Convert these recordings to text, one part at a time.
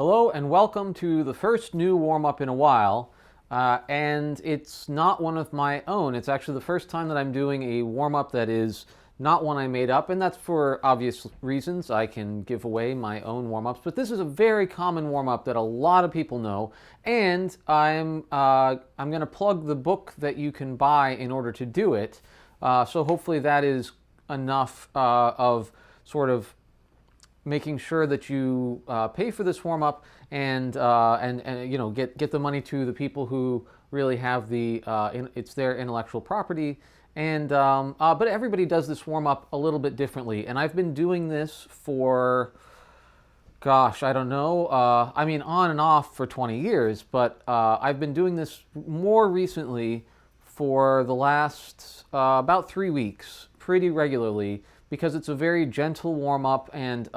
Hello and welcome to the first new warm-up in a while, and it's not one of my own. It's actually the first time that I'm doing a warm-up that is not one I made up, and that's for obvious reasons. I can give away my own warm-ups, but this is a very common warm-up that a lot of people know, and I'm going to plug the book that you can buy in order to do it. So hopefully that is enough of sort of making sure that you pay for this warm up and you know get the money to the people who really have it's their intellectual property. And but everybody does this warm up a little bit differently, and I've been doing this for, gosh, I don't know. I mean, on and off for 20 years, but I've been doing this more recently for the last about 3 weeks, pretty regularly, because it's a very gentle warm-up, and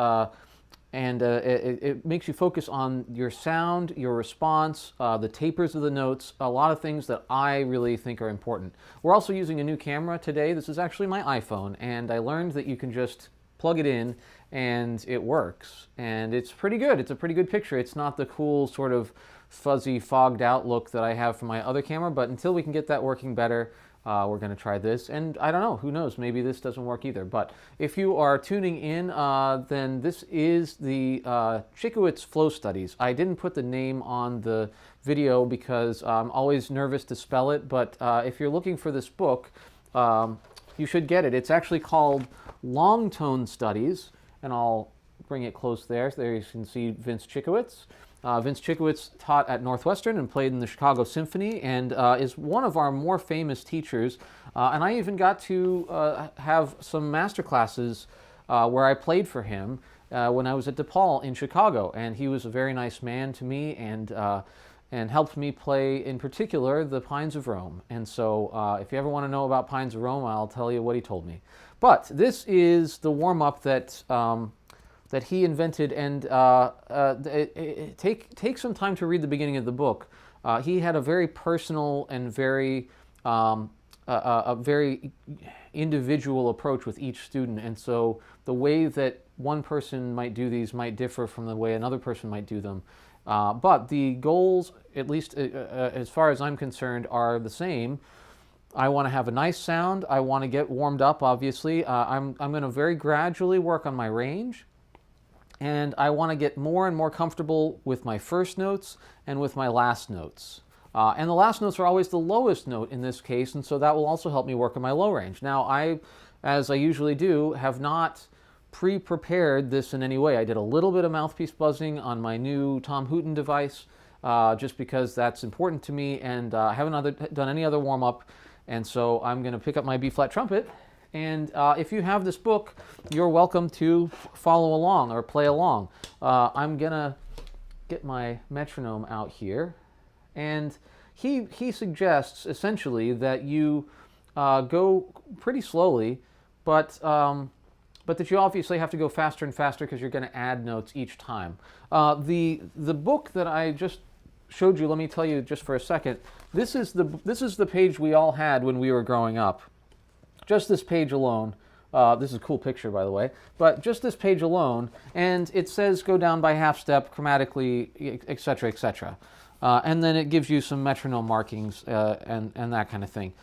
it makes you focus on your sound, your response, the tapers of the notes, a lot of things that I really think are important. We're also using a new camera today. This is actually my iPhone, and I learned that you can just plug it in and it works. And it's pretty good. It's a pretty good picture. It's not the cool sort of fuzzy, fogged out look that I have from my other camera, but until we can get that working better, we're going to try this, and I don't know, who knows, maybe this doesn't work either. But if you are tuning in, then this is the Chikowitz Flow Studies. I didn't put the name on the video because I'm always nervous to spell it, but if you're looking for this book, you should get it. It's actually called Long Tone Studies, and I'll bring it close there. There you can see Vince Chikowitz. Vince Chikowitz taught at Northwestern and played in the Chicago Symphony, and is one of our more famous teachers. And I even got to have some master classes where I played for him when I was at DePaul in Chicago. And he was a very nice man to me, and helped me play, in particular, the Pines of Rome. And so if you ever want to know about Pines of Rome, I'll tell you what he told me. But this is the warm-up that he invented, and take some time to read the beginning of the book. He had a very personal and very a very individual approach with each student, and so the way that one person might do these might differ from the way another person might do them. But the goals, at least as far as I'm concerned, are the same. I want to have a nice sound. I want to get warmed up, obviously. I'm going to very gradually work on my range. And I want to get more and more comfortable with my first notes and with my last notes. And the last notes are always the lowest note in this case, and so that will also help me work on my low range. Now, I, as I usually do, have not pre-prepared this in any way. I did a little bit of mouthpiece buzzing on my new Tom Hooten device, just because that's important to me, and I haven't done any other warm-up, and so I'm going to pick up my B-flat trumpet. And if you have this book, you're welcome to follow along or play along. I'm going to get my metronome out here. And he suggests, essentially, that you go pretty slowly, but that you obviously have to go faster and faster because you're going to add notes each time. The book that I just showed you, let me tell you just for a second, this is the page we all had when we were growing up. Just this page alone. This is a cool picture, by the way. But just this page alone, and it says go down by half step, chromatically, etc., etc. And then it gives you some metronome markings and that kind of thing.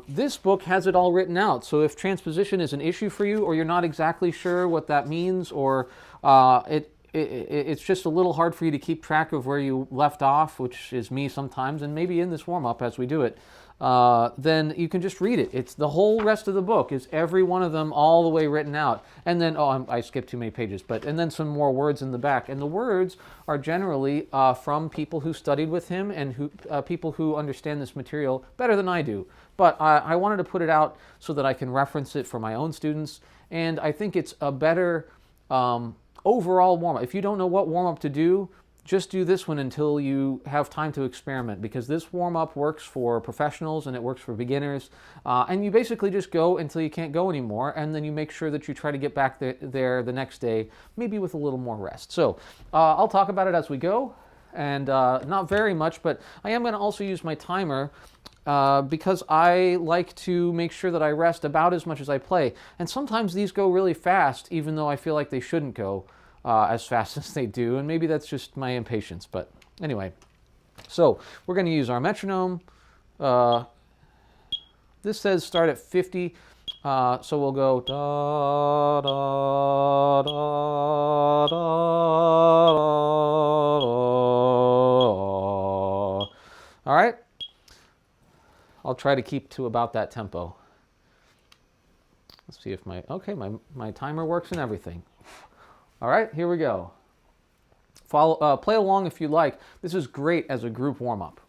This book has it all written out. So if transposition is an issue for you, or you're not exactly sure what that means, or it's just a little hard for you to keep track of where you left off, which is me sometimes, and maybe in this warm-up as we do it, then you can just read it. It's the whole rest of the book is every one of them all the way written out. And then, I skipped too many pages, and then some more words in the back. And the words are generally from people who studied with him and people who understand this material better than I do. But I wanted to put it out so that I can reference it for my own students. And I think it's a better overall warm-up. If you don't know what warm-up to do, just do this one until you have time to experiment, because this warm-up works for professionals and it works for beginners. And you basically just go until you can't go anymore, and then you make sure that you try to get back there the next day, maybe with a little more rest. So I'll talk about it as we go, and not very much, but I am going to also use my timer because I like to make sure that I rest about as much as I play. And sometimes these go really fast, even though I feel like they shouldn't go. as fast as they do, and maybe that's just my impatience. But anyway, so we're going to use our metronome. This says start at 50, so we'll go da da da da da. All right. I'll try to keep to about that tempo. Let's see if my timer works and everything. All right, here we go. Play along if you like. This is great as a group warm-up.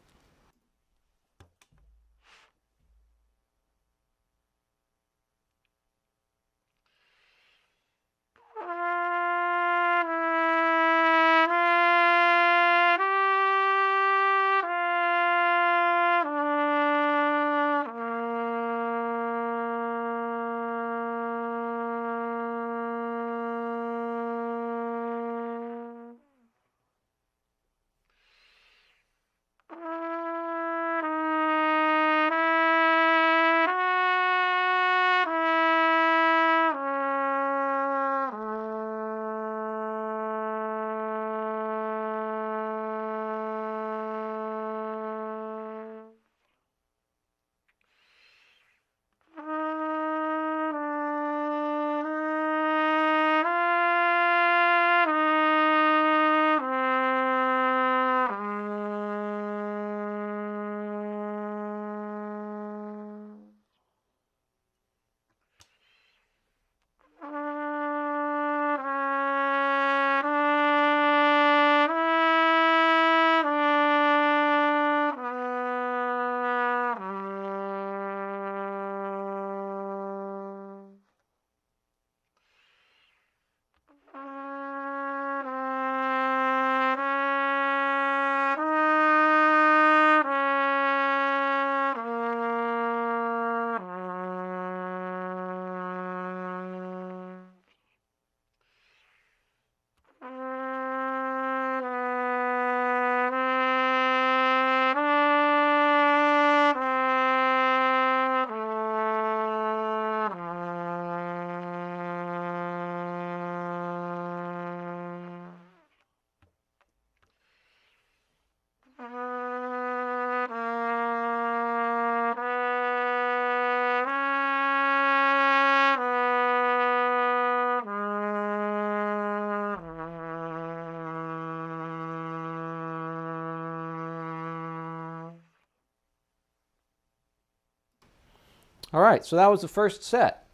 All right, so that was the first set,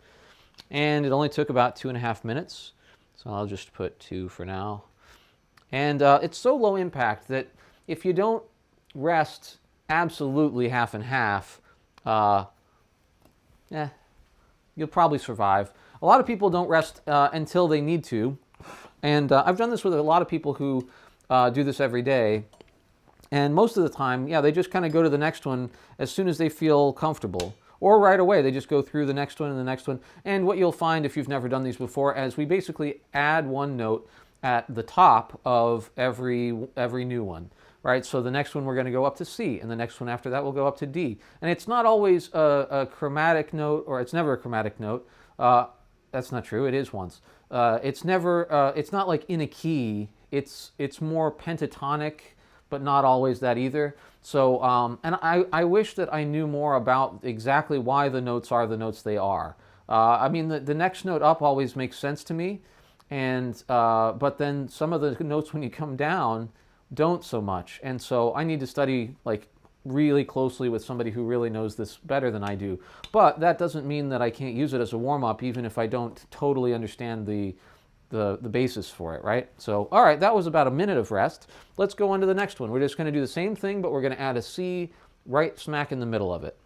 and it only took about 2.5 minutes, so I'll just put 2 for now. And it's so low impact that if you don't rest absolutely half and half, you'll probably survive. A lot of people don't rest until they need to, and I've done this with a lot of people who do this every day. And most of the time, yeah, they just kind of go to the next one as soon as they feel comfortable. Or right away, they just go through the next one and the next one. And what you'll find if you've never done these before, as we basically add one note at the top of every new one, right? So the next one we're going to go up to C, and the next one after that will go up to D. And it's not always a chromatic note, or it's never a chromatic note. That's not true. It is once. It's never. It's not like in a key. It's more pentatonic, but not always that either. So, and I wish that I knew more about exactly why the notes are the notes they are. I mean, the next note up always makes sense to me, and but then some of the notes when you come down don't so much. And so I need to study like really closely with somebody who really knows this better than I do. But that doesn't mean that I can't use it as a warm-up, even if I don't totally understand the basis for it, right? So, all right, that was about a minute of rest. Let's go on to the next one. We're just going to do the same thing, but we're going to add a C right smack in the middle of it.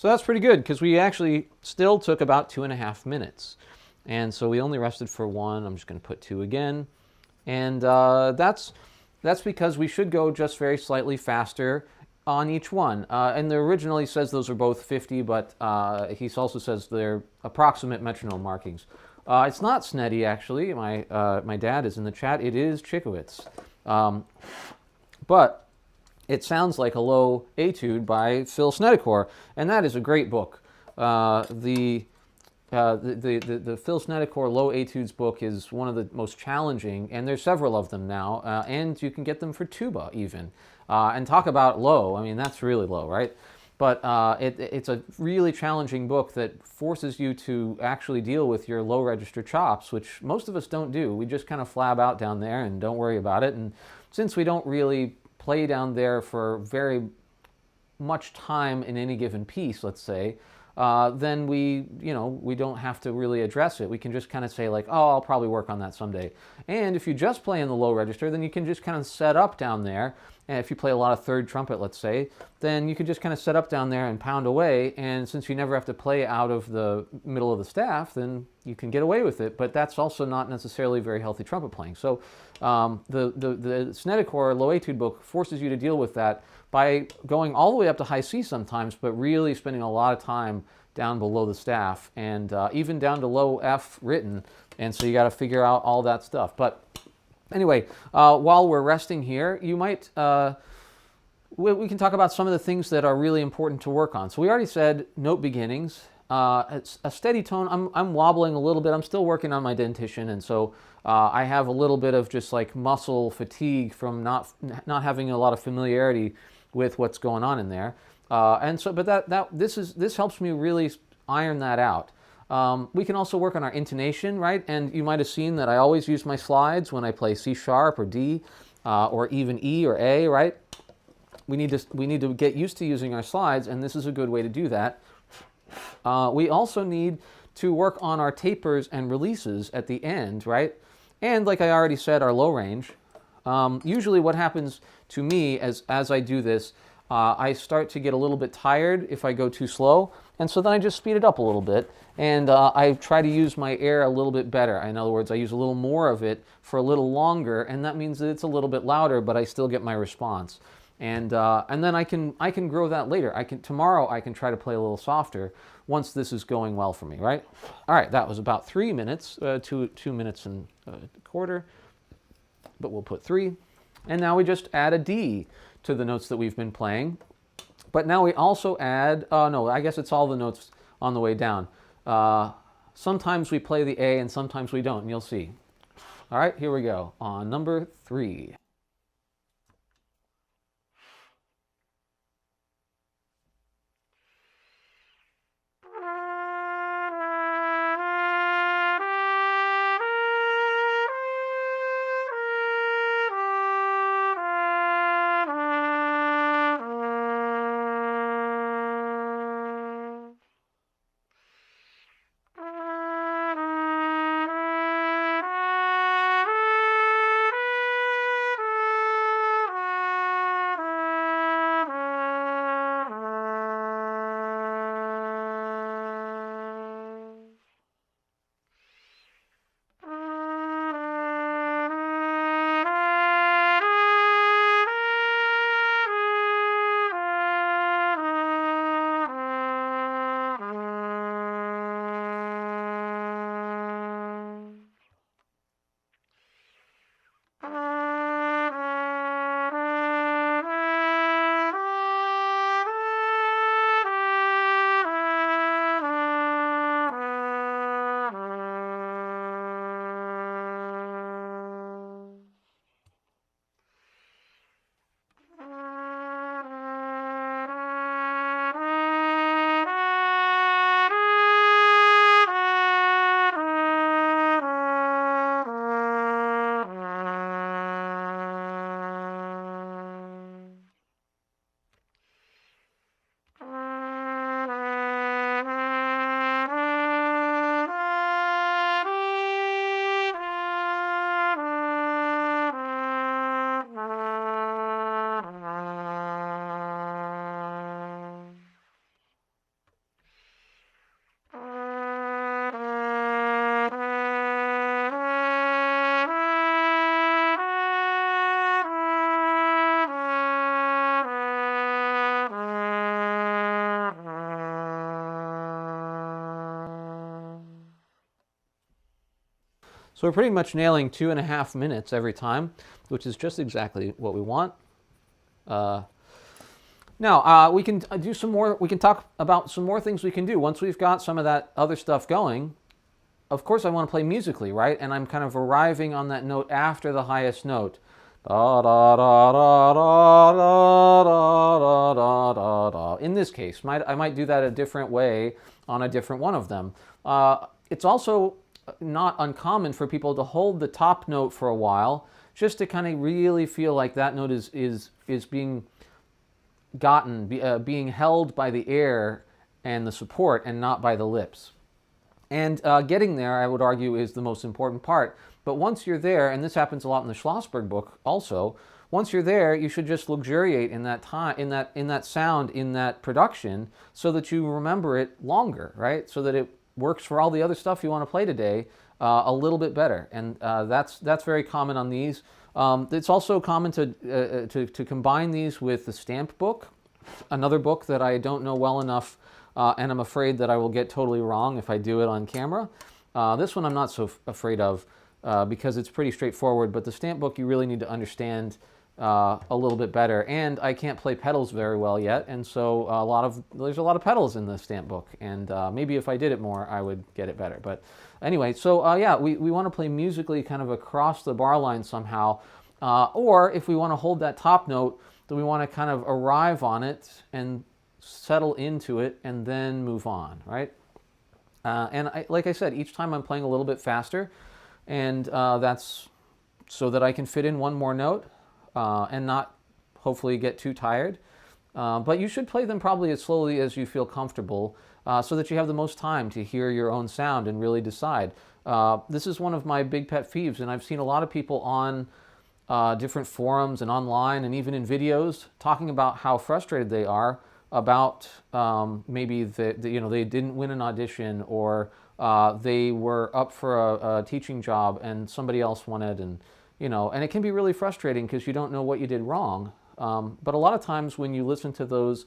So that's pretty good because we actually still took about 2.5 minutes. And so we only rested for one. I'm just going to put 2 again. And that's because we should go just very slightly faster on each one. And the original he says those are both 50, but he also says they're approximate metronome markings. It's not Sneddy, actually. My dad is in the chat. It is Chickowitz. But it sounds like a low etude by Phil Snedeker, and that is a great book. The Phil Snedeker Low Etudes book is one of the most challenging, and there's several of them now, and you can get them for tuba even. And talk about low, I mean, that's really low, right? But it's a really challenging book that forces you to actually deal with your low register chops, which most of us don't do. We just kind of flab out down there and don't worry about it. And since we don't really play down there for very much time in any given piece, let's say, then we don't have to really address it. We can just kind of say like, oh, I'll probably work on that someday. And if you just play in the low register, then you can just kind of set up down there. And if you play a lot of third trumpet, let's say, then you can just kind of set up down there and pound away. And since you never have to play out of the middle of the staff, then you can get away with it. But that's also not necessarily very healthy trumpet playing. So the Snedeker Low Etude book forces you to deal with that by going all the way up to high C sometimes, but really spending a lot of time down below the staff and even down to low F written. And so you got to figure out all that stuff. But anyway, while we're resting here, you might we can talk about some of the things that are really important to work on. So we already said note beginnings. It's a steady tone. I'm wobbling a little bit. I'm still working on my dentition, and so I have a little bit of just like muscle fatigue from not having a lot of familiarity with what's going on in there. And so, but this helps me really iron that out. We can also work on our intonation, right? And you might have seen that I always use my slides when I play C sharp or D or even E or A, right? We need to get used to using our slides, and this is a good way to do that. We also need to work on our tapers and releases at the end, right? And like I already said, our low range. Usually what happens to me as I do this, I start to get a little bit tired if I go too slow, and so then I just speed it up a little bit, and I try to use my air a little bit better. In other words, I use a little more of it for a little longer, and that means that it's a little bit louder, but I still get my response. And then I can grow that later. Tomorrow I can try to play a little softer once this is going well for me, right? All right, that was about 3 minutes, 2 minutes and a quarter, but we'll put 3. And now we just add a D to the notes that we've been playing. But now we also add, no, I guess it's all the notes on the way down. Sometimes we play the A and sometimes we don't, and you'll see. All right, here we go on number 3. So we're pretty much nailing 2.5 minutes every time, which is just exactly what we want. Now, we can do some more. We can talk about some more things we can do once we've got some of that other stuff going. Of course, I want to play musically, right? And I'm kind of arriving on that note after the highest note. Da, da, da, da, da, da, da, da, da, da. In this case, I might do that a different way on a different one of them. It's also not uncommon for people to hold the top note for a while, just to kind of really feel like that note is being being held by the air and the support, and not by the lips. And getting there, I would argue, is the most important part. But once you're there, and this happens a lot in the Schlossberg book also, once you're there, you should just luxuriate in that time, in that sound, in that production, so that you remember it longer, right? So that it works for all the other stuff you want to play today a little bit better. And that's very common on these. It's also common to combine these with the stamp book, another book that I don't know well enough, and I'm afraid that I will get totally wrong if I do it on camera. This one I'm not so afraid of because it's pretty straightforward, but the stamp book you really need to understand a little bit better. And I can't play pedals very well yet, and so there's a lot of pedals in the stamp book, and maybe if I did it more, I would get it better. But anyway, so yeah, we want to play musically kind of across the bar line somehow, or if we want to hold that top note, then we want to kind of arrive on it and settle into it and then move on, right? And like I said, each time I'm playing a little bit faster, and that's so that I can fit in one more note and not hopefully get too tired. But you should play them probably as slowly as you feel comfortable, so that you have the most time to hear your own sound and really decide. This is one of my big pet peeves, and I've seen a lot of people on different forums and online and even in videos talking about how frustrated they are about maybe they didn't win an audition, or they were up for a teaching job and somebody else won it, and and it can be really frustrating because you don't know what you did wrong. But a lot of times when you listen to those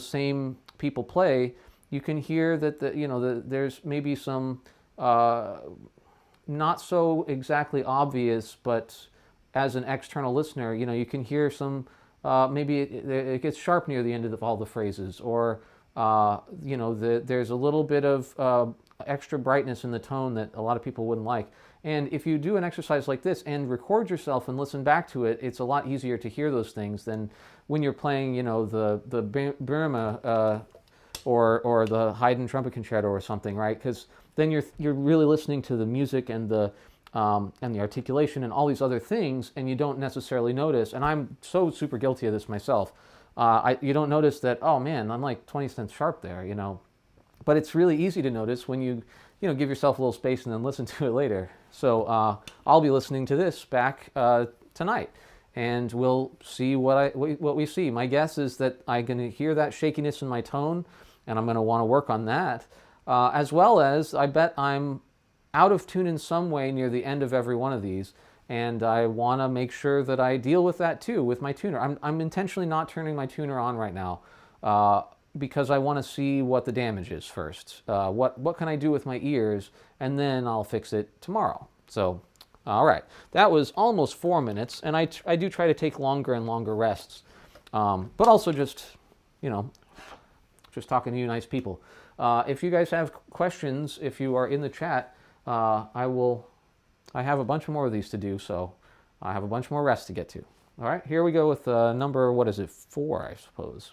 same people play, you can hear that there's maybe some not so exactly obvious, but as an external listener, you can hear some maybe it gets sharp near the end of all the phrases, or there's a little bit of extra brightness in the tone that a lot of people wouldn't like. And if you do an exercise like this and record yourself and listen back to it, it's a lot easier to hear those things than when you're playing, the Burma or the Haydn trumpet concerto or something, right? Because then you're really listening to the music and the articulation and all these other things, and you don't necessarily notice. And I'm so super guilty of this myself. You don't notice that, oh man, I'm like 20 cents sharp there, But it's really easy to notice when you give yourself a little space and then listen to it later. So I'll be listening to this back tonight, and we'll see what we see. My guess is that I'm going to hear that shakiness in my tone, and I'm going to want to work on that, as well as I bet I'm out of tune in some way near the end of every one of these, and I want to make sure that I deal with that too with my tuner. I'm intentionally not turning my tuner on right now because I want to see what the damage is first. What can I do with my ears, and then I'll fix it tomorrow. So, all right, that was almost 4 minutes, and I do try to take longer and longer rests, but also just talking to you nice people. If you guys have questions, if you are in the chat, I have a bunch more of these to do, so I have a bunch more rests to get to. All right, here we go with number, what is it, 4, I suppose.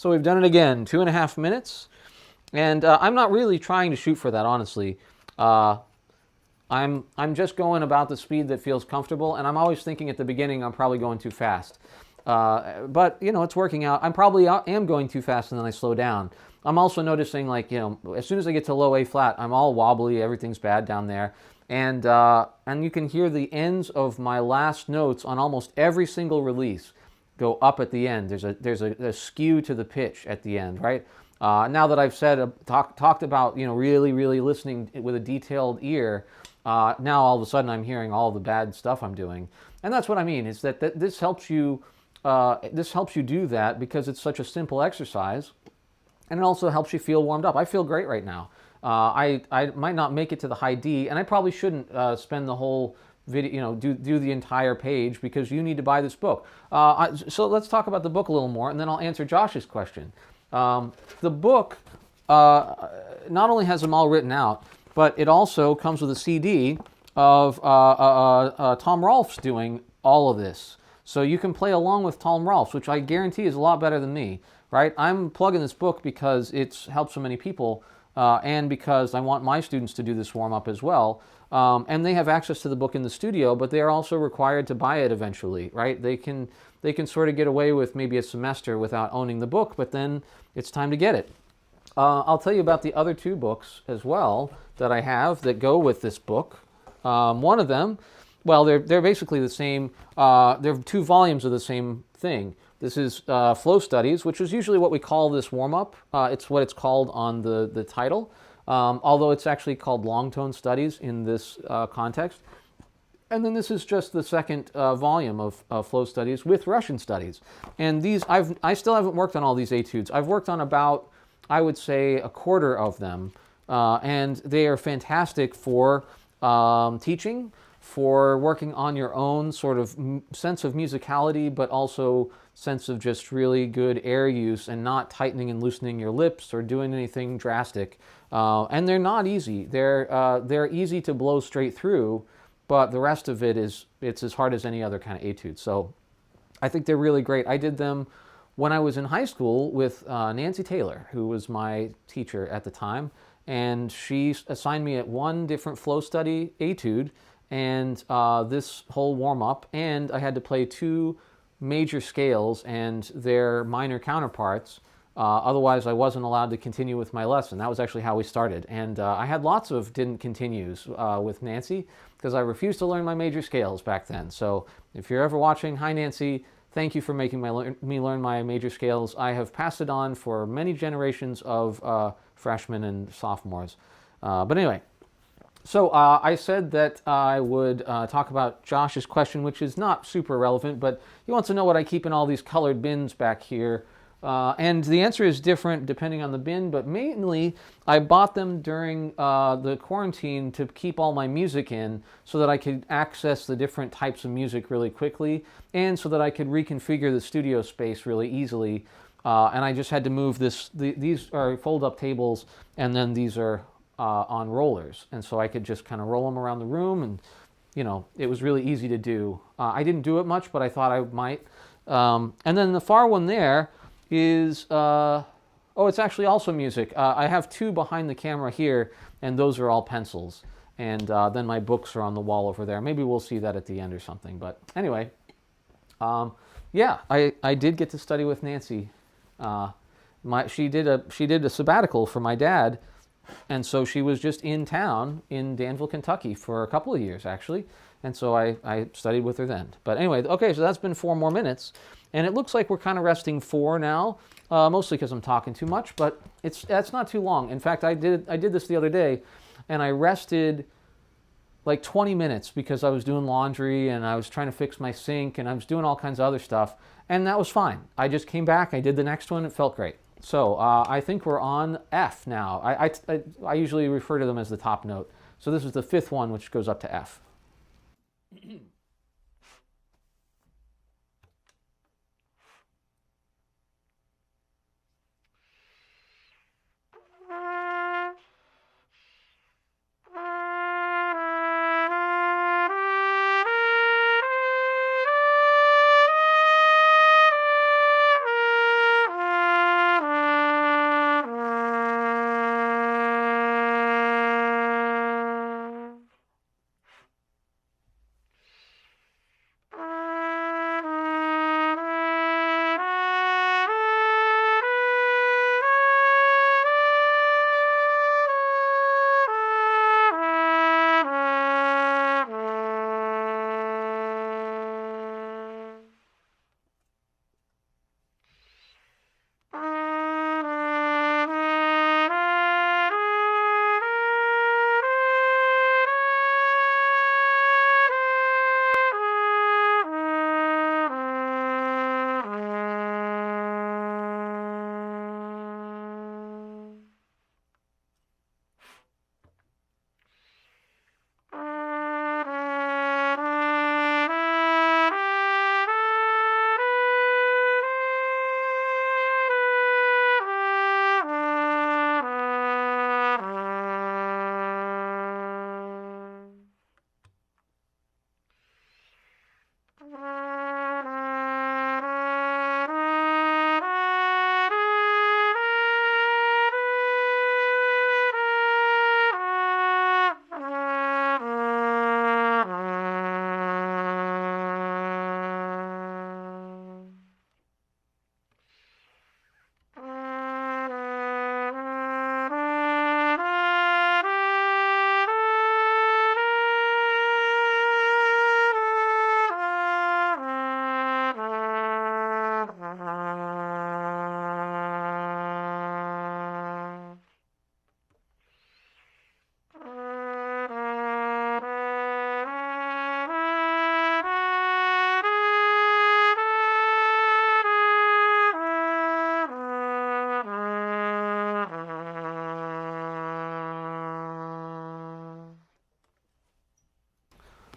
So we've done it again, 2.5 minutes. And I'm not really trying to shoot for that, honestly. I'm just going about the speed that feels comfortable, and I'm always thinking at the beginning I'm probably going too fast. But it's working out. I'm probably am going too fast, and then I slow down. I'm also noticing, like, as soon as I get to low A flat, I'm all wobbly. Everything's bad down there, and you can hear the ends of my last notes on almost every single release go up at the end. There's a skew to the pitch at the end, right? Now that I've talked about really really listening with a detailed ear, now all of a sudden I'm hearing all the bad stuff I'm doing, and that's what I mean. Is that this helps you do that because it's such a simple exercise. And it also helps you feel warmed up. I feel great right now. I might not make it to the high D, and I probably shouldn't spend the whole video, do the entire page, because you need to buy this book. So let's talk about the book a little more, and then I'll answer Josh's question. The book not only has them all written out, but it also comes with a CD of Tom Rolfe's doing all of this. So you can play along with Tom Rolfe's, which I guarantee is a lot better than me. Right? I'm plugging this book because it's helped so many people, and because I want my students to do this warm-up as well. And they have access to the book in the studio, but they are also required to buy it eventually, right? They can sort of get away with maybe a semester without owning the book, but then it's time to get it. I'll tell you about the other two books as well that I have that go with this book. One of them, well, they're basically the same. They're 2 volumes of the same thing. This is Flow Studies, which is usually what we call this warm-up. It's what it's called on the title, although it's actually called Long Tone Studies in this context. And then this is just the second volume of Flow Studies with Russian Studies. And these, I still haven't worked on all these etudes. I've worked on about, I would say, a quarter of them. And they are fantastic for teaching, for working on your own sort of sense of musicality, but also sense of just really good air use and not tightening and loosening your lips or doing anything drastic. And they're not easy. They're easy to blow straight through, but the rest of it's as hard as any other kind of etude. So I think they're really great. I did them when I was in high school with Nancy Taylor, who was my teacher at the time, and she assigned me at one different flow study etude and this whole warm-up, and I had to play 2 major scales and their minor counterparts. Otherwise, I wasn't allowed to continue with my lesson. That was actually how we started. And I had lots of didn't continues with Nancy because I refused to learn my major scales back then. So if you're ever watching, hi Nancy, thank you for making me learn my major scales. I have passed it on for many generations of freshmen and sophomores. But anyway, so I said that I would talk about Josh's question, which is not super relevant, but he wants to know what I keep in all these colored bins back here. And the answer is different depending on the bin, but mainly I bought them during the quarantine to keep all my music in so that I could access the different types of music really quickly and so that I could reconfigure the studio space really easily. And I just had to move these are fold-up tables, and then these are on rollers, and so I could just kind of roll them around the room, and it was really easy to do. I didn't do it much, but I thought I might. And then the far one there is it's actually also music. I have 2 behind the camera here, and those are all pencils, and then my books are on the wall over there. Maybe we'll see that at the end or something, but anyway, yeah, I did get to study with Nancy. She did a sabbatical for my dad. And so she was just in town in Danville, Kentucky for a couple of years, actually. And so I studied with her then. But anyway, okay, so that's been 4 more minutes. And it looks like we're kind of resting 4 now, mostly because I'm talking too much, but that's not too long. In fact, I did this the other day, and I rested like 20 minutes because I was doing laundry, and I was trying to fix my sink, and I was doing all kinds of other stuff. And that was fine. I just came back, I did the next one, it felt great. So I think we're on F now. I usually refer to them as the top note. So this is the 5th one, which goes up to F.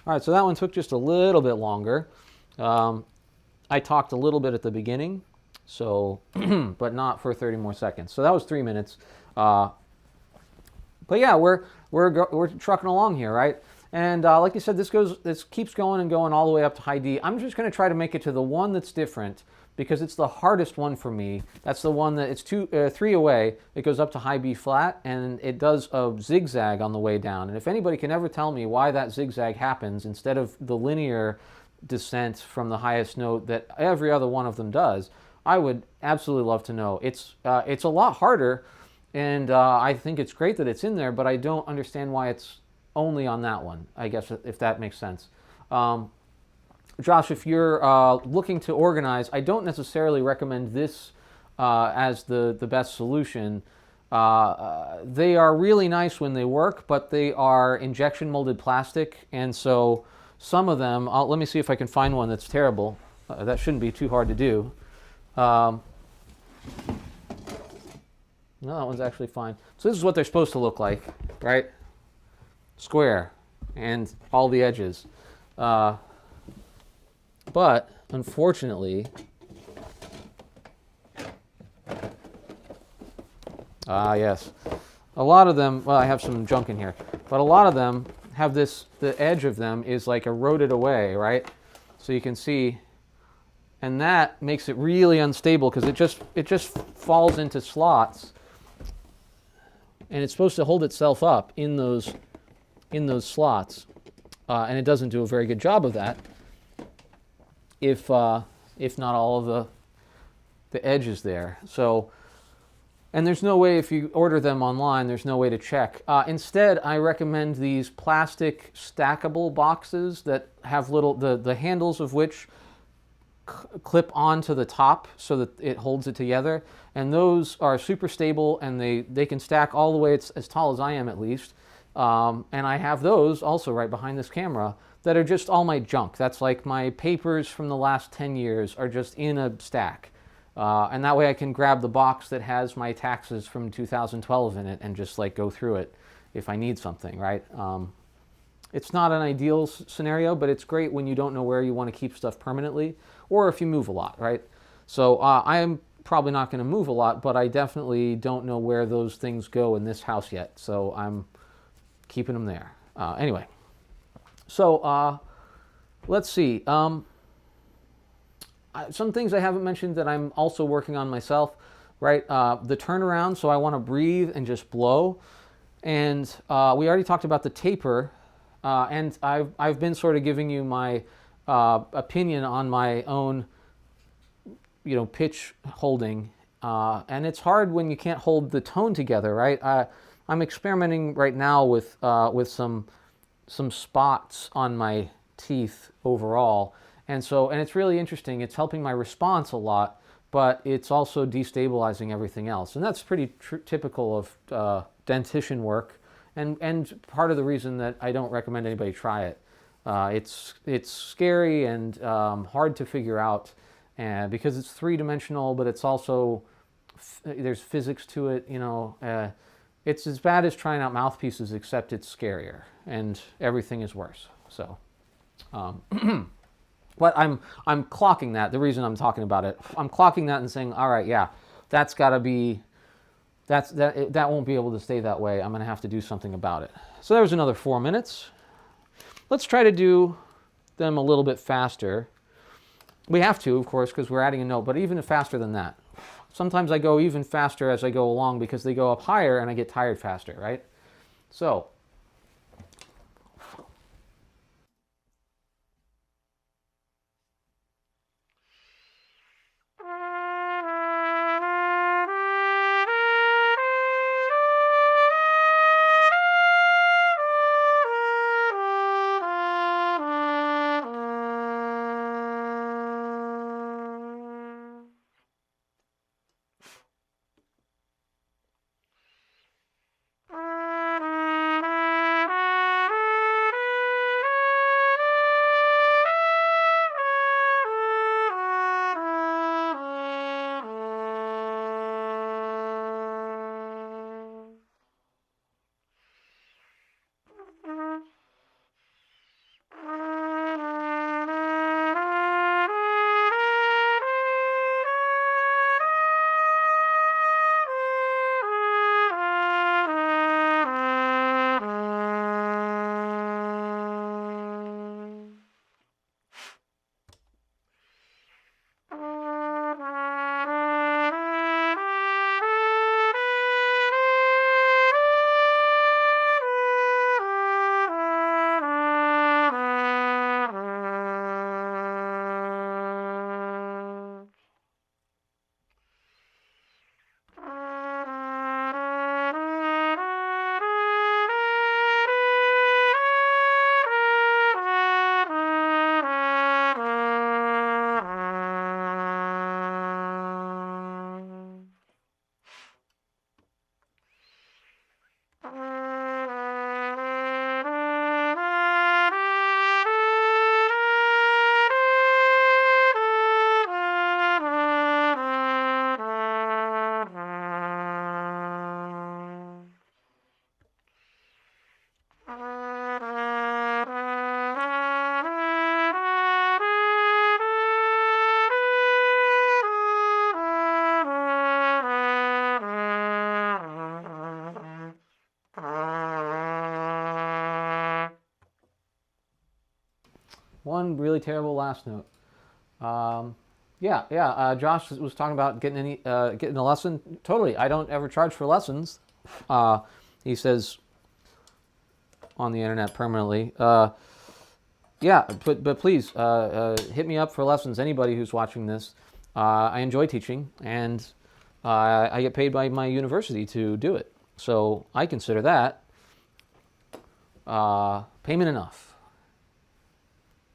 All right, so that one took just a little bit longer. I talked a little bit at the beginning, so but not for 30 more seconds. So that was 3 minutes. But yeah, we're trucking along here, right? And like you said, this keeps going and going all the way up to high D. I'm just going to try to make it to the one that's different because it's the hardest one for me. That's the one that it's 3 away. It goes up to high B flat, and it does a zigzag on the way down. And if anybody can ever tell me why that zigzag happens instead of the linear descent from the highest note that every other one of them does, I would absolutely love to know. It's a lot harder. And I think it's great that it's in there, but I don't understand why it's only on that one, I guess, if that makes sense. Josh, if you're looking to organize, I don't necessarily recommend this as the best solution. They are really nice when they work, but they are injection molded plastic, and so some of them, let me see if I can find one that's terrible. That shouldn't be too hard to do. No, that one's actually fine. So this is what they're supposed to look like, right? Square and all the edges. But unfortunately, yes, a lot of them, well, I have some junk in here, but a lot of them have this, the edge of them is like eroded away, right? So you can see, and that makes it really unstable because it just falls into slots. And it's supposed to hold itself up in those slots, and it doesn't do a very good job of that. If not all of the edges there. So, and there's no way, if you order them online, there's no way to check. Instead, I recommend these plastic stackable boxes that have the handles of which clip onto the top so that it holds it together, and those are super stable, and they can stack all the way. It's as tall as I am, at least, and I have those also right behind this camera that are just all my junk. That's like my papers from the last 10 years are just in a stack, and that way I can grab the box that has my taxes from 2012 in it and just like go through it if I need something, right? It's not an ideal scenario, but it's great when you don't know where you want to keep stuff permanently, or if you move a lot, right? So I am probably not going to move a lot, but I definitely don't know where those things go in this house yet, so I'm keeping them there. Anyway, so let's see. Some things I haven't mentioned that I'm also working on myself, right? The turnaround, so I want to breathe and just blow. And we already talked about the taper. And I've been sort of giving you my opinion on my own, pitch holding, and it's hard when you can't hold the tone together, right? I'm experimenting right now with some spots on my teeth overall, and it's really interesting. It's helping my response a lot, but it's also destabilizing everything else, and that's pretty typical of dentition work. And part of the reason that I don't recommend anybody try it. It's scary and hard to figure out, because it's 3-dimensional, but it's also there's physics to it. It's as bad as trying out mouthpieces, except it's scarier and everything is worse. So, but I'm clocking that. The reason I'm talking about it, I'm clocking that and saying, all right, yeah, that's got to be. That won't be able to stay that way. I'm going to have to do something about it. So there's another 4 minutes. Let's try to do them a little bit faster. We have to, of course, because we're adding a note, but even faster than that. Sometimes I go even faster as I go along because they go up higher and I get tired faster, right? So. One really terrible last note. Yeah. Josh was talking about getting a lesson. Totally. I don't ever charge for lessons. He says on the internet permanently. Yeah, but please hit me up for lessons. Anybody who's watching this, I enjoy teaching, and I get paid by my university to do it. So I consider that payment enough.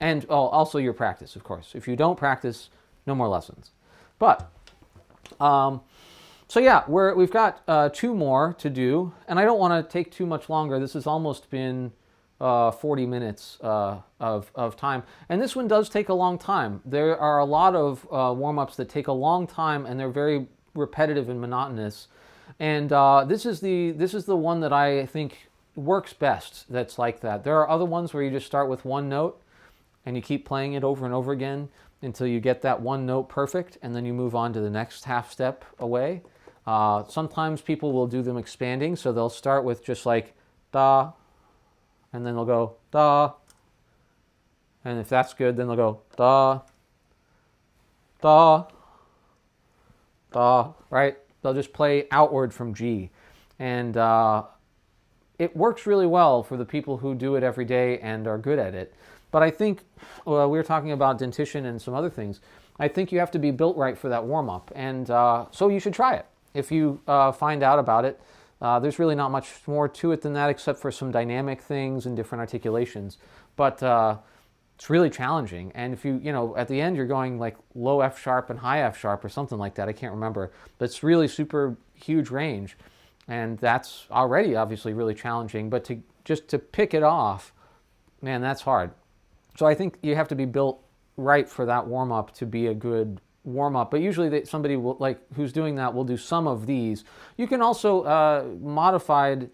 And also your practice, of course. If you don't practice, no more lessons. But so yeah, we've got 2 more to do, and I don't want to take too much longer. This has almost been 40 minutes of time, and this one does take a long time. There are a lot of warm-ups that take a long time, and they're very repetitive and monotonous. And this is the one that I think works best. That's like that. There are other ones where you just start with one note and you keep playing it over and over again until you get that one note perfect, and then you move on to the next half step away. Sometimes people will do them expanding, so they'll start with just like da, and then they'll go da, and if that's good, then they'll go da, da, da, right? They'll just play outward from G, and it works really well for the people who do it every day and are good at it. But I think, we were talking about dentition and some other things, I think you have to be built right for that warm-up. And so you should try it. If you find out about it, there's really not much more to it than that, except for some dynamic things and different articulations. But it's really challenging. And if you at the end you're going like low F sharp and high F sharp or something like that, I can't remember. But it's really super huge range. And that's already obviously really challenging. But to pick it off, man, that's hard. So I think you have to be built right for that warm-up to be a good warm-up. But usually somebody who's doing that will do some of these. You can also, modified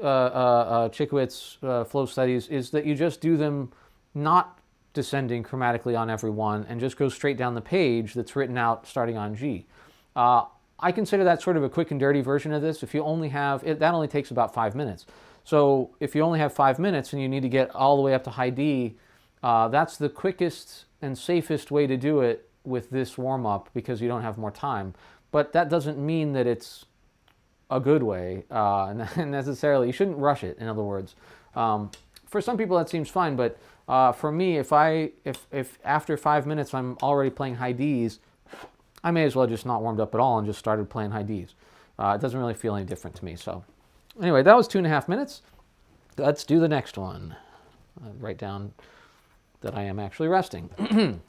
Chikowitz flow studies is that you just do them not descending chromatically on every one and just go straight down the page that's written out starting on G. I consider that sort of a quick and dirty version of this. If you only have, that only takes about 5 minutes. So if you only have 5 minutes and you need to get all the way up to high D, that's the quickest and safest way to do it with this warm-up because you don't have more time. But that doesn't mean that it's a good way necessarily. You shouldn't rush it, in other words. For some people that seems fine, but for me, if after 5 minutes I'm already playing high Ds, I may as well just not warmed up at all and just started playing high Ds. It doesn't really feel any different to me. So anyway, that was 2.5 minutes. Let's do the next one. Write down that I am actually resting.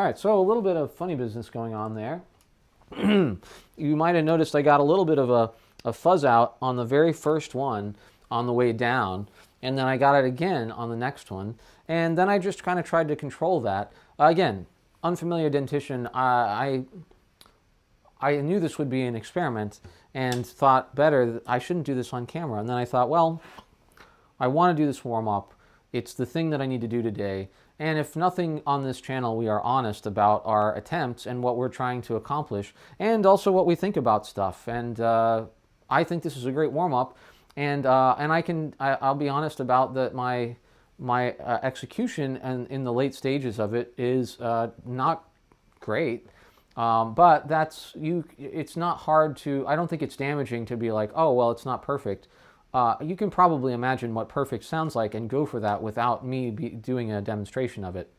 All right, so a little bit of funny business going on there. You might have noticed I got a little bit of a fuzz out on the very first one on the way down, and then I got it again on the next one, and then I just kind of tried to control that. Again, unfamiliar dentition, I knew this would be an experiment and thought better, I shouldn't do this on camera. And then I thought, well, I want to do this warm-up. It's the thing that I need to do today. And if nothing on this channel, we are honest about our attempts and what we're trying to accomplish, and also what we think about stuff. And I think this is a great warm-up. And I'll be honest about that. My execution and in the late stages of it is not great. But it's not hard to, I don't think it's damaging to be like, oh, well, it's not perfect. You can probably imagine what perfect sounds like and go for that without me doing a demonstration of it.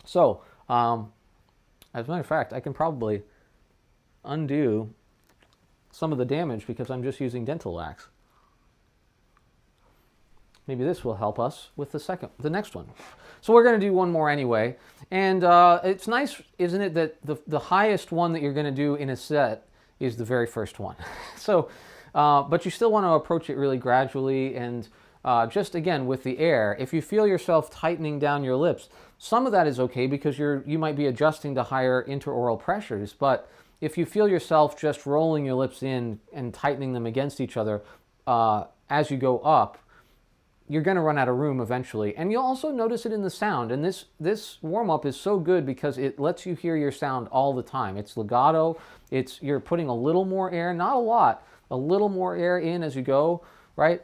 So, as a matter of fact, I can probably undo some of the damage because I'm just using dental wax. Maybe this will help us with the next one. So we're going to do one more anyway. And it's nice, isn't it, that the highest one that you're going to do in a set is the very first one. So, but you still want to approach it really gradually and just, again, with the air. If you feel yourself tightening down your lips, some of that is okay because you might be adjusting to higher intraoral pressures. But if you feel yourself just rolling your lips in and tightening them against each other as you go up, you're going to run out of room eventually. And you'll also notice it in the sound. And this warm-up is so good because it lets you hear your sound all the time. It's legato. You're putting a little more air, not a lot, a little more air in as you go, right?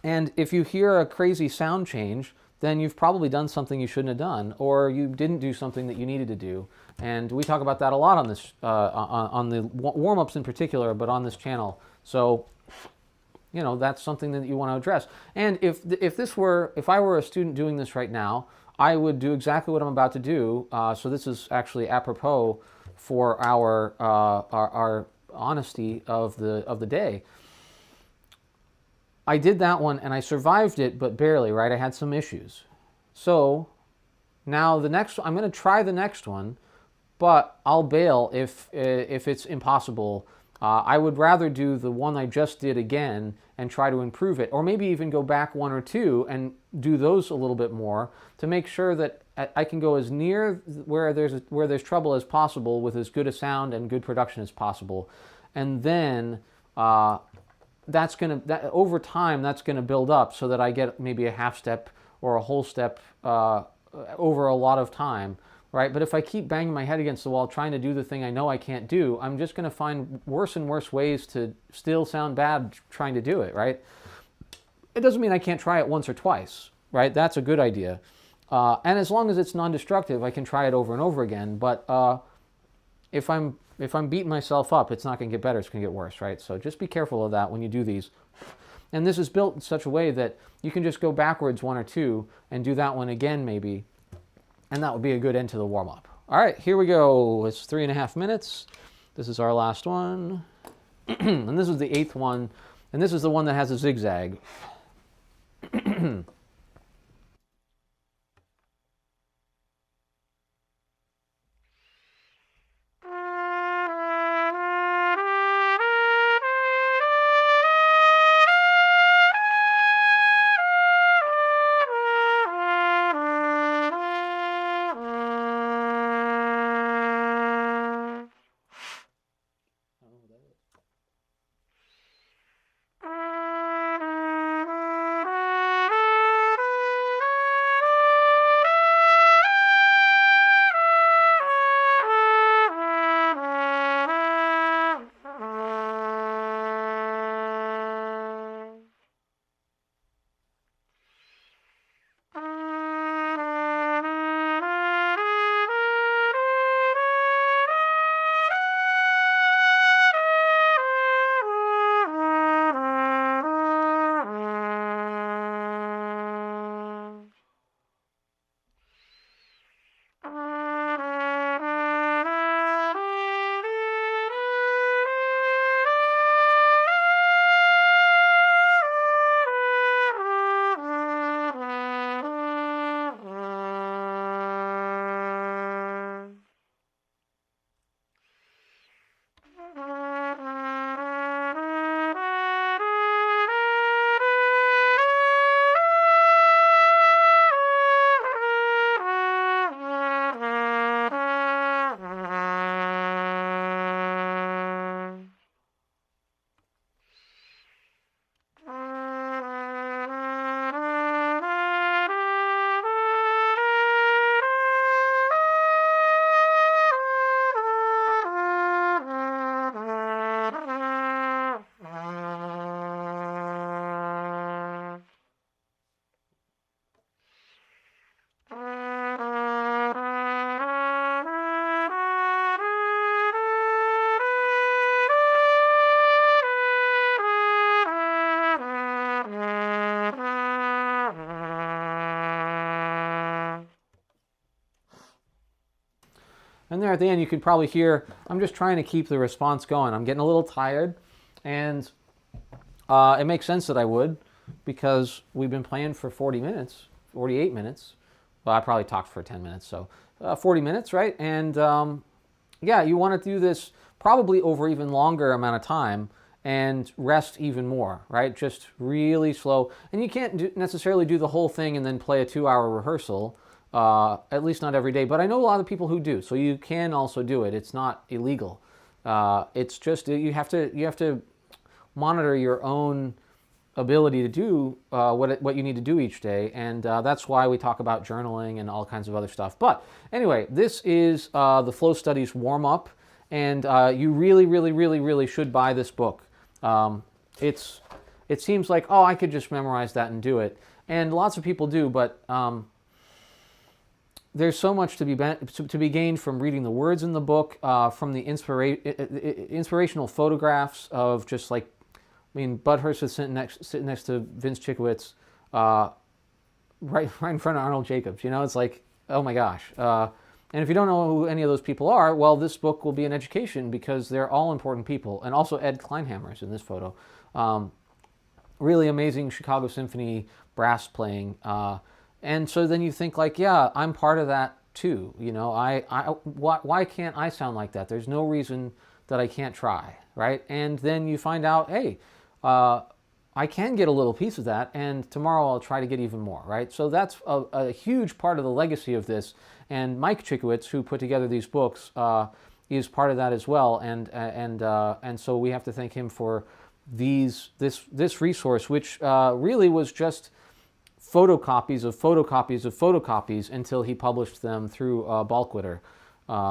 And if you hear a crazy sound change, then you've probably done something you shouldn't have done, or you didn't do something that you needed to do. And we talk about that a lot on this, on the warm-ups in particular, but on this channel. So, you know, that's something that you want to address. And if I were a student doing this right now, I would do exactly what I'm about to do. So this is actually apropos for our honesty of the day. I did that one and I survived it, but barely, right? I had some issues. So now the next, I'm going to try the next one, but I'll bail if it's impossible. I would rather do the one I just did again and try to improve it, or maybe even go back one or two and do those a little bit more to make sure that I can go as near where there's trouble as possible with as good a sound and good production as possible. And then over time, that's gonna build up so that I get maybe a half step or a whole step over a lot of time. Right? But if I keep banging my head against the wall trying to do the thing I know I can't do, I'm just going to find worse and worse ways to still sound bad trying to do it, right? It doesn't mean I can't try it once or twice, right? That's a good idea. And as long as it's non-destructive, I can try it over and over again. But if I'm beating myself up, it's not going to get better, it's going to get worse, right? So just be careful of that when you do these. And this is built in such a way that you can just go backwards one or two and do that one again maybe. And that would be a good end to the warm-up. All right, here we go. It's 3.5 minutes. This is our last one. And this is the 8th one. And this is the one that has a zigzag. And there at the end, you could probably hear, I'm just trying to keep the response going. I'm getting a little tired, and it makes sense that I would, because we've been playing for 40 minutes, 48 minutes. Well, I probably talked for 10 minutes, so 40 minutes, right? And yeah, you want to do this probably over even longer amount of time and rest even more, right? Just really slow. And you can't necessarily do the whole thing and then play a 2-hour rehearsal, at least not every day. But I know a lot of people who do, so you can also do it. It's not illegal. It's just you have to monitor your own ability to do what you need to do each day, and that's why we talk about journaling and all kinds of other stuff. But anyway, this is the Flow Studies warm-up, and you really, really, really, really should buy this book. It seems like, oh, I could just memorize that and do it, and lots of people do, but there's so much to be gained from reading the words in the book, from the inspirational photographs of just like, I mean, Bud Hurst is sitting next to Vince Chikowitz, right in front of Arnold Jacobs. You know, it's like, oh my gosh. And if you don't know who any of those people are, well, this book will be an education, because they're all important people. And also Ed Kleinhammer is in this photo. Really amazing Chicago Symphony brass playing. And so then you think like, yeah, I'm part of that too. You know, why can't I sound like that? There's no reason that I can't try, right? And then you find out, hey, I can get a little piece of that, and tomorrow I'll try to get even more, right? So that's a huge part of the legacy of this. And Mike Chikowitz, who put together these books, is part of that as well. And so we have to thank him for this resource, which really was just photocopies of photocopies of photocopies until he published them through Balkwitter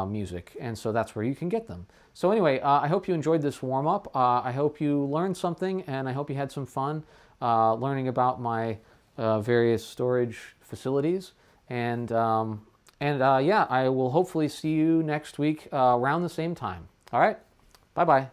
Music. And so that's where you can get them. So anyway, I hope you enjoyed this warm-up. I hope you learned something, and I hope you had some fun learning about my various storage facilities. And yeah, I will hopefully see you next week around the same time. All right? Bye-bye.